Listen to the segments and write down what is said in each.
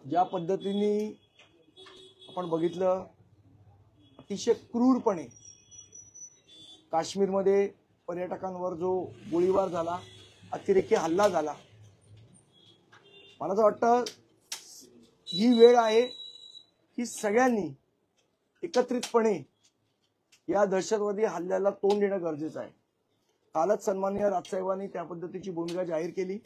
ज्या पद्धतीने आपण बघितलं अतिशय क्रूरपणे काश्मीरमध्ये पर्यटकांवर जो गोळीबार झाला, अतिरेकी हल्ला झाला, मला असं वाटतं ही वेळ आहे की सगळ्यांनी एकत्रितपणे या दहशतवादी हल्ल्याला तोंड देणं गरजेचं आहे। कालच सन्माननीय राजसाहेबांनी त्या पद्धतीची भूमिका जाहीर केली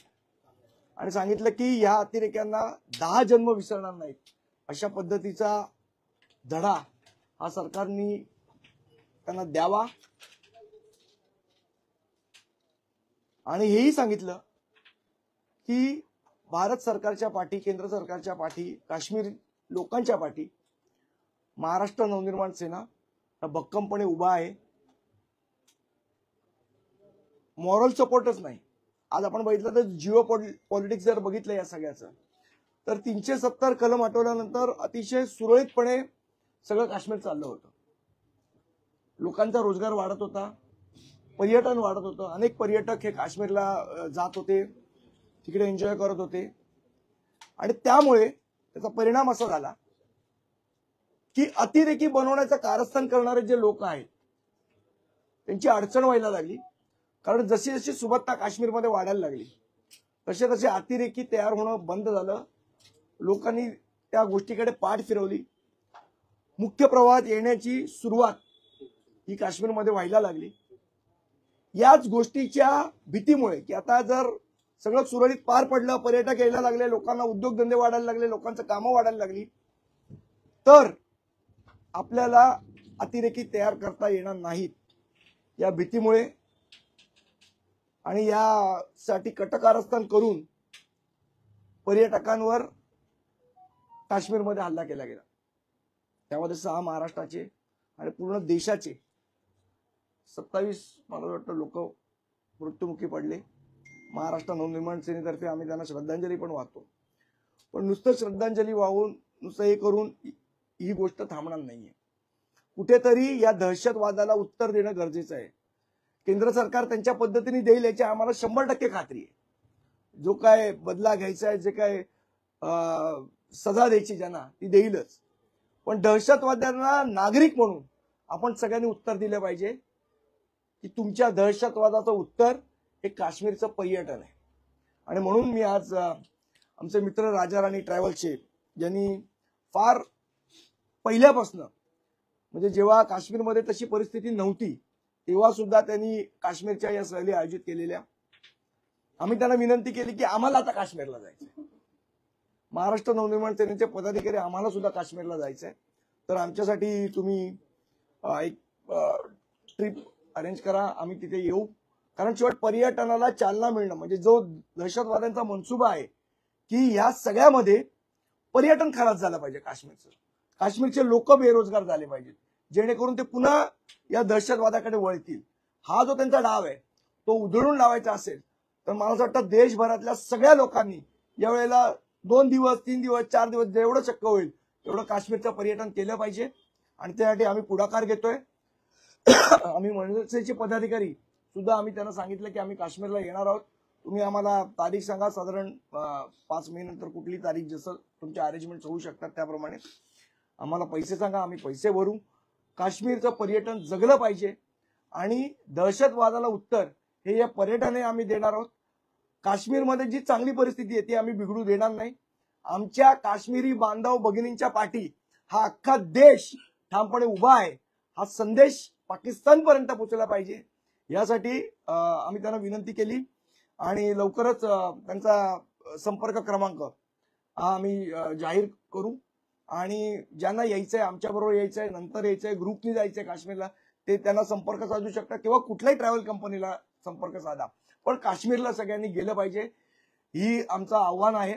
आणि सांगितलं की या अतिरेक्यांना 10 जन्म विसरणार नाहीत, अशा पद्धतीचा धडा हा सरकारने त्यांना द्यावा। आणि हेही सांगितलं की भारत सरकारच्या पाठी, केंद्र सरकारच्या पाठी, काश्मीर लोकांच्या पाठी महाराष्ट्र नवनिर्माण सेना भक्कमपणे उभा आहे। मॉरल सपोर्टच नाही, आज आपण बघितलं तर जिओ पॉलिटिक्स जर बघितलं या सगळ्याचं तर 370 कलम हटवल्यानंतर अतिशय सुरळीतपणे सगळं काश्मीर चाललं होतं। लोकांचा रोजगार वाढत होता, पर्यटन वाढत होतं, अनेक पर्यटक हे काश्मीरला जात होते, तिकडे एन्जॉय करत होते आणि त्यामुळे त्याचा परिणाम असा झाला की अतिरेकी बनवण्याचं कारस्थान करणारे जे लोक आहेत त्यांची अडचण व्हायला लागली। कारण जशी जशी सुबत्ता काश्मीरमध्ये वाढायला लागली तसे तसे अतिरेकी तयार होणं बंद झालं। लोकांनी त्या गोष्टीकडे पाठ फिरवली, मुख्य प्रवाहात येण्याची सुरुवात ही काश्मीरमध्ये व्हायला लागली। याच गोष्टीच्या भीतीमुळे की आता जर सगळं सुरळीत पार पडलं, पर्यटक यायला लागले, लोकांना उद्योगधंदे वाढायला लागले, लोकांचं कामं वाढायला लागली, तर आपल्याला अतिरेकी तयार करता येणार नाहीत या भीतीमुळे आणि यासाठी कटकारस्थान करून पर्यटकांवर काश्मीरमध्ये हल्ला केला गेला। त्यामध्ये 6 महाराष्ट्राचे आणि पूर्ण देशाचे 27 मला वाटतं लोक मृत्युमुखी पडले। महाराष्ट्र नवनिर्माण सेनेतर्फे आम्ही त्यांना श्रद्धांजली पण वाहतो। पण नुसतं श्रद्धांजली वाहून नुसतं हे करून ही गोष्ट थांबणार नाहीये। कुठेतरी या दहशतवादाला उत्तर देणं गरजेचं आहे। केंद्र सरकार त्यांच्या पद्धतीने देईल याची आम्हाला 100% खात्री आहे। जो काय बदला घ्यायचा आहे, जे काय सजा द्यायची ज्यांना ती देईलच, पण दहशतवाद्यांना नागरिक म्हणून आपण सगळ्यांनी उत्तर दिलं पाहिजे की तुमच्या दहशतवादाचं उत्तर हे काश्मीरचं पर्यटन आहे। आणि म्हणून मी आज आमचे मित्र राजाराणी ट्रॅव्हल्सचे ज्यांनी फार पहिल्यापासून म्हणजे जेव्हा काश्मीरमध्ये तशी परिस्थिती नव्हती तेव्हा सुद्धा त्यांनी काश्मीरच्या या सहली आयोजित केलेल्या, आम्ही त्यांना विनंती केली की आम्हाला आता काश्मीरला जायचंय। महाराष्ट्र नवनिर्माण सेनेचे पदाधिकारी आम्हाला सुद्धा काश्मीरला जायचंय, तर आमच्यासाठी तुम्ही एक ट्रिप अरेंज करा, आम्ही तिथे येऊ। कारण शेवट पर्यटनाला चालना मिळणं म्हणजे जो दहशतवाद्यांचा मनसुबा आहे की या सगळ्यामध्ये पर्यटन खराब झालं पाहिजे काश्मीरचं, काश्मीरचे लोक बेरोजगार झाले पाहिजेत, जेणेकरून ते पुन्हा या दहशतवादाकडे वळतील। हा जो त्यांचा डाव आहे तो उधळून लावायचा असेल तर मला असं वाटतं देशभरातल्या सगळ्या लोकांनी यावेळेला 2 दिवस, 3 दिवस, 4 दिवस जेवढं शक्य होईल तेवढं काश्मीरचं पर्यटन केलं पाहिजे आणि त्यासाठी आम्ही पुढाकार घेतोय। आम्ही मनसेचे पदाधिकारी सुद्धा आम्ही त्यांना सांगितलं की आम्ही काश्मीरला येणार आहोत, तुम्ही आम्हाला तारीख सांगा, साधारण 5 मे नंतर कुठली तारीख जसं तुमचे अरेंजमेंट होऊ शकतात त्याप्रमाणे आम्हाला पैसे सांगा, आम्ही पैसे भरू। काश्मीरचं पर्यटन जगलं पाहिजे आणि दहशतवादाला उत्तर हे या पर्यटनाने आम्ही देणार आहोत। काश्मीरमध्ये जी चांगली परिस्थिती आहे ती आम्ही बिघडू देणार नाही। आमच्या काश्मीरी बांधव भगिनींच्या पाठी हा अख्खा देश ठामपणे उभा आहे, हा संदेश पाकिस्तानपर्यंत पोहोचला पाहिजे यासाठी आम्ही त्यांना विनंती केली आणि लवकरच त्यांचा संपर्क क्रमांक आम्ही जाहीर करू आणि ज्यांना यायचंय, आमच्याबरोबर यायचंय, नंतर यायचंय, ग्रुपनी जायचंय काश्मीरला, ते त्यांना संपर्क साधू शकतात किंवा कुठल्याही ट्रॅव्हल कंपनीला संपर्क साधा, पण काश्मीरला सगळ्यांनी गेलं पाहिजे ही आमचं आव्हान आहे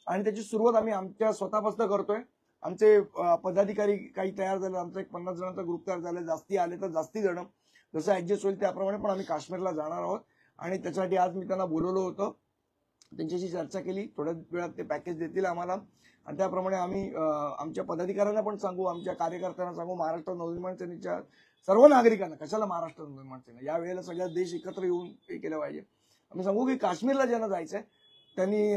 आणि त्याची सुरुवात आम्ही आमच्या स्वतःपासून करतोय। आमचे पदाधिकारी काही तयार झाले, आमचा एक 50 जणांचा ग्रुप तयार झाला, जास्ती आले तर जास्ती जण जसं ऍडजस्ट होईल त्याप्रमाणे पण आम्ही काश्मीरला जाणार आहोत आणि त्यासाठी आज मी त्यांना बोलवलं होतं, त्यांच्याशी चर्चा केली, थोड्या वेळात ते पॅकेज देतील आम्हाला आणि त्याप्रमाणे आम्ही आमच्या पदाधिकाऱ्यांना पण सांगू, आमच्या कार्यकर्त्यांना सांगू, महाराष्ट्र नवनिर्माण सेनेच्या सर्व नागरिकांना, कशाला महाराष्ट्र नवनिर्माण सेना, या वेळेला सगळ्या देश एकत्र येऊन हे केलं पाहिजे। आम्ही सांगू की काश्मीरला ज्यांना जायचंय त्यांनी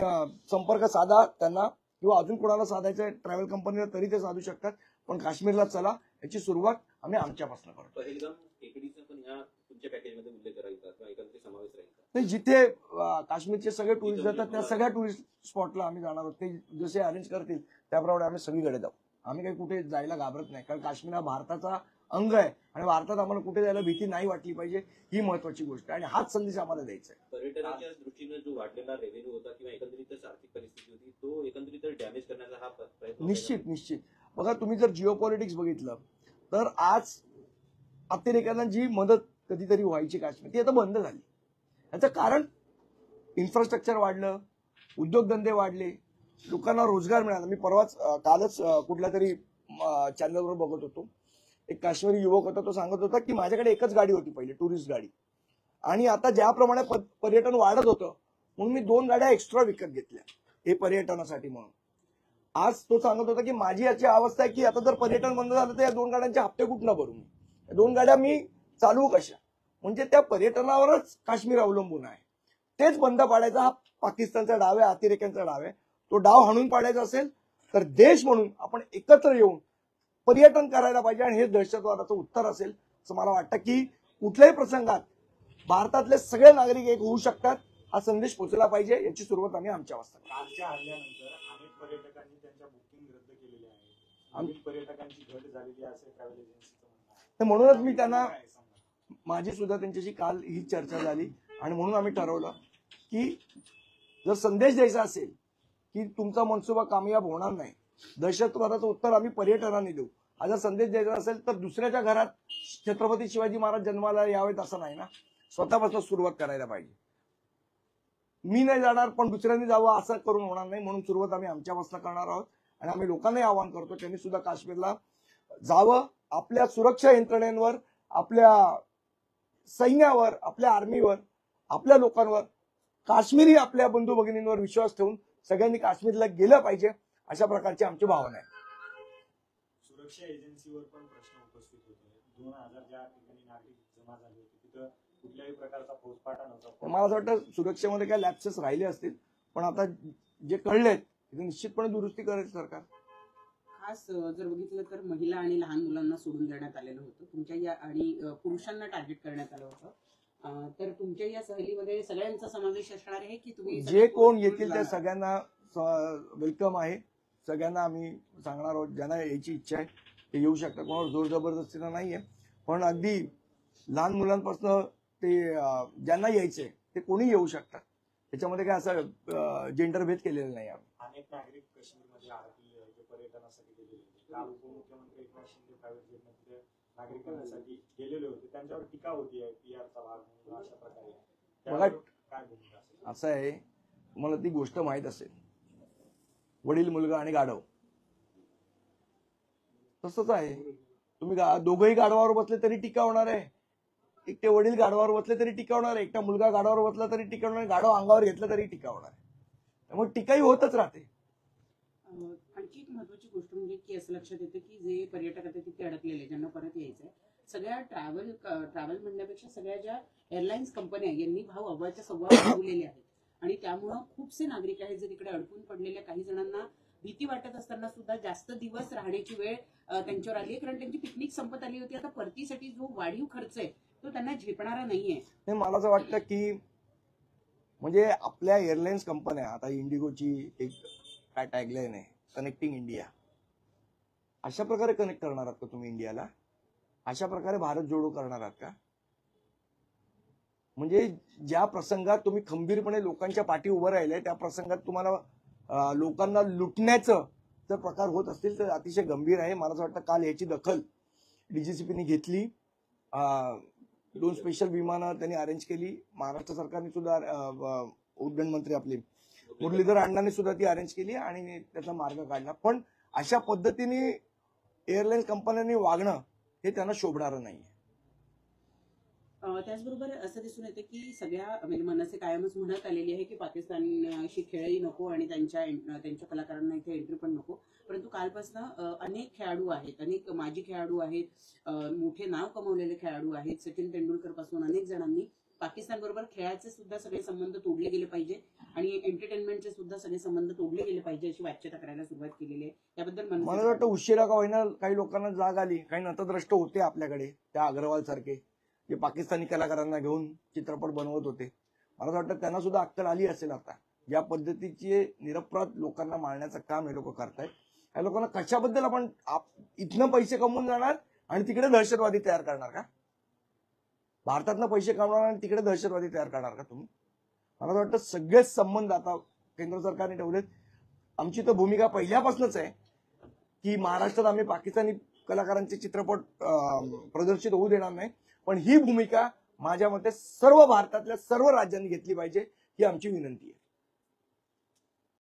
संपर्क साधा, त्यांना किंवा अजून कोणाला साधायचं ट्रॅव्हल कंपनीला तरी ते साधू शकतात, पण काश्मीरला चला याची सुरुवात आम्ही आमच्यापासून करतो. पहलगाम टेकडीचा पण या तुमच्या पॅकेजमध्ये उल्लेख राहील का किंवा एकंदरीत समावेश राहील का? नाही, जिथे काश्मीरचे सगळे टुरिस्ट जातात त्या सगळ्या टुरिस्ट स्पॉटला आम्ही जाणार आहोत. ते जसे अरेंज करतील त्याप्रमाणे आम्ही सगळीकडे जाऊ. आम्ही काही कुठे जायला घाबरत नाही, कारण काश्मीर हा भारताचा अंग आहे आणि भारतात आम्हाला कुठे जायला भीती नाही वाटली पाहिजे, ही महत्वाची गोष्ट आहे आणि हाच संदेश आम्हाला द्यायचा आहे. पर्यटनाच्या दृष्टीने जो वाढलेला रेव्हेन्यू होता किंवा एकंदरीतच आर्थिक परिस्थिती होती तो एकंदरीत डॅमेज करण्याचा हा प्रयत्न निश्चित बघा, तुम्ही जर जिओ पॉलिटिक्स बघितलं तर आज अतिरेक्यांना जी मदत कधीतरी व्हायची काश्मीर ती आता बंद झाली. याचं कारण इन्फ्रास्ट्रक्चर वाढलं, उद्योगधंदे वाढले, लोकांना रोजगार मिळाला. मी कालच कुठल्या तरी चॅनलवर बघत होतो, एक काश्मीरी युवक होता, तो सांगत होता की माझ्याकडे एकच गाडी होती पहिले, टुरिस्ट गाडी, आणि आता ज्याप्रमाणे पर्यटन वाढत होतं म्हणून मी 2 गाड्या एक्स्ट्रा विकत घेतल्या हे पर्यटनासाठी म्हणून. आज तो सांगत होता की माझी याची अवस्था आहे की आता जर पर्यटन बंद झालं तर या 2 गाड्यांचे हप्ते कुठनं भरू, या 2 गाड्या मी चालवू कशा. म्हणजे त्या पर्यटनावरच काश्मीर अवलंबून आहे. तेच बंद पाडायचा हा पाकिस्तानचा डाव आहे, अतिरेक्यांचा डाव आहे. तो डाव हाणून पाडायचा असेल तर देश म्हणून आपण एकत्र येऊन पर्यटन करायला पाहिजे आणि हे दहशतवादाचं उत्तर असेल असं मला वाटतं की कुठल्याही प्रसंगात भारतातले सगळे नागरिक एक होऊ शकतात, हा संदेश पोहोचला पाहिजे. याची सुरुवात आम्ही आमच्या वाजता. कालच्या हल्ल्यानंतर अनेक पर्यटकांनी त्यांच्या बुकिंग रद्द केलेल्या आहेत, अनेक पर्यटकांची घट झालेली आहे असे ट्रॅव्हल एजन्सीचं म्हणणं आहे. म्हणूनच मी त्यांना, माझी सुद्धा त्यांच्याशी काल ही चर्चा झाली आणि म्हणून आम्ही ठरवलं की जर संदेश द्यायचा असेल की तुमचा मनसुबा कामयाब होणार नाही, दहशतवादाचं उत्तर आम्ही पर्यटनाने देऊ, हा जर संदेश द्यायचा असेल तर दुसऱ्याच्या घरात छत्रपती शिवाजी महाराज जन्माला यावेत असं नाही ना, स्वतःपासून सुरुवात करायला पाहिजे. मी नाही जाणार पण दुसऱ्यांनी जावं असं करून होणार नाही, म्हणून सुरुवात आम्ही आमच्यापासून करणार आहोत आणि आम्ही लोकांनाही आवाहन करतो त्यांनी सुद्धा काश्मीरला जावं. आपल्या सुरक्षा यंत्रणेवर, आपल्या सैन्यावर, आपल्या आर्मीवर, आपल्या लोकांवर, काश्मीरी आपल्या बंधू भगिनींवर विश्वास ठेवून सगळ्यांनी काश्मीरला गेलं पाहिजे, अशा प्रकारची आमची भावना आहे. सुरक्षा एजन्सीवर पण प्रश्न उपस्थित होते. 2000 ज्या ठिकाणी नागरिक जमा झाले होते तिथं कुठल्याही प्रकारचा फौजफाटा नव्हता. मला असं वाटतं सुरक्षेमध्ये काही लॅप्सेस राहिले असतील, पण आता जे कळलेत ते निश्चितपणे दुरुस्ती करेल सरकार. खास जर बघितलं तर महिला आणि लहान मुलांना सोडून देण्यात आलेलं होतं तुमच्या या, आणि पुरुषांना टार्गेट करण्यात आलं होतं. तर तुमच्या या सहलीमध्ये सगळ्यांचा समावेश असणार आहे की तुम्ही जे कोण येतील त्या सगळ्यांना वेलकम आहे. सगळ्यांना आम्ही सांगणार आहोत, ज्यांना यायची इच्छा आहे ते येऊ शकतात, कोणावर जोर जबरदस्तीला नाहीये, पण अगदी लहान मुलांपासून ते ज्यांना यायचंय ते कोणी येऊ शकतात. त्याच्यामध्ये काय असं जेंडर भेद केलेला नाही. अनेक नागरिक काश्मीरमध्ये आरती पर्यटनासाठी गेलेले होते. काल उपमुख्यमंत्री एकनाथ शिंदे प्रायव्हेट जेटमध्ये नागरिकांसाठी गेलेले होते, त्यांच्यावर टीका होती आहे पीआरचा भाग म्हणून अशा प्रकारे. बघा, काय भूमिका असेल? असं आहे, तुम्हाला ती गोष्ट माहित असेल, वडील मुलगा आणि गाढव तसंच आहे. तुम्ही दोघंही गाढवावर बसले तरी टीका होणार आहे, एकटे वडील गाढवावर बसले तरी टीका होणार आहे, एकटा मुलगा गाढवावर बसला तरी टीका होणार आहे, गाढव अंगावर घेतलं तरी टीका होणार आहे. त्यामुळे टीकाही होतच राहते. आणखी एक महत्वाची गोष्ट म्हणजे की असं लक्षात येतं की जे पर्यटक आता तिथे अडकलेले ज्यांना परत यायचंय, सगळ्या ट्रॅव्हल म्हणण्यापेक्षा सगळ्या ज्या एअरलाईन्स कंपन्या यांनी भाव अव्वाच्या सव्वा वाढवलेले आहेत आणि त्यामुळं खूपसे नागरिक आहेत जे तिकडे अडकून पडलेल्या. काही जणांना भीती वाटत असताना सुद्धा जास्त दिवस राहण्याची वेळ त्यांच्यावर आली आहे, कारण त्यांची पिकनिक संपत आली होती. आता परतीसाठी जो वाढीव खर्च आहे तो त्यांना झेपणारा नाहीये. मला असं वाटतं की म्हणजे आपल्या एअरलाईन्स कंपन्या, आता इंडिगोची एक काय टॅगलाईन आहे, कनेक्टिंग इंडिया, अशा प्रकारे कनेक्ट करणार आहात का तुम्ही इंडियाला? अशा प्रकारे भारत जोडो करणार आहात का? म्हणजे ज्या प्रसंगात तुम्ही खंबीरपणे लोकांच्या पाठी उभं राहिले त्या प्रसंगात तुम्हाला लोकांना लुटण्याचं जर प्रकार होत असतील तर अतिशय गंभीर आहे. मला असं वाटतं काल याची दखल डीजीसीपीने घेतली. 2 स्पेशल विमानं त्यांनी अरेंज केली. महाराष्ट्र सरकारने सुद्धा, उड्डयन मंत्री आपले मुरलीधर अण्णांनी सुद्धा ती अरेंज केली आणि त्याचा मार्ग काढला. पण अशा पद्धतीने एअरलाईन्स कंपन्यांनी वागणं हे त्यांना शोभणारं नाही. त्याचबरोबर असं दिसून येतं की सगळ्या म्हणजे मनसे कायमच म्हणत आलेली आहे की पाकिस्तानशी खेळही नको आणि त्यांच्या कलाकारांना इथे एंट्री पण नको. परंतु कालपासून अनेक खेळाडू आहेत, अनेक माजी खेळाडू आहेत, मोठे नाव कमवलेले खेळाडू आहेत, सचिन तेंडुलकर पासून अनेक जणांनी पाकिस्तान बरोबर खेळाचे सुद्धा सगळे संबंध तोडले गेले पाहिजे आणि एंटरटेनमेंटचे सुद्धा सगळे संबंध तोडले गेले पाहिजे अशी वाच्यता करायला सुरुवात केलेली आहे. याबद्दल मला वाटतं उशिरा का होईना काही लोकांना जाग आली, काही नतद्रष्ट होते आपल्याकडे, त्या अग्रवाल सारखे जे पाकिस्तानी कलाकारांना घेऊन चित्रपट बनवत होते. मला वाटतं त्यांना सुद्धा अक्कल आली असेल आता. ज्या पद्धतीचे निरपराध लोकांना मारण्याचं काम हे लोक करतायत, या लोकांना कशाबद्दल आपण इथनं पैसे कमवून जाणार आणि तिकडे दहशतवादी तयार करणार का? भारतातनं पैसे कमवणार आणि तिकडे दहशतवादी तयार करणार का तुम्ही? मला वाटतं सगळेच संबंध आता केंद्र सरकारने ठेवलेत. आमची तर भूमिका पहिल्यापासूनच आहे की महाराष्ट्रात आम्ही पाकिस्तानी कलाकारांचे चित्रपट प्रदर्शित होऊ देणार नाही. पण ही भूमिका माझ्या मते सर्व भारतातल्या सर्व राज्यांनी घेतली पाहिजे, ही आमची विनंती आहे.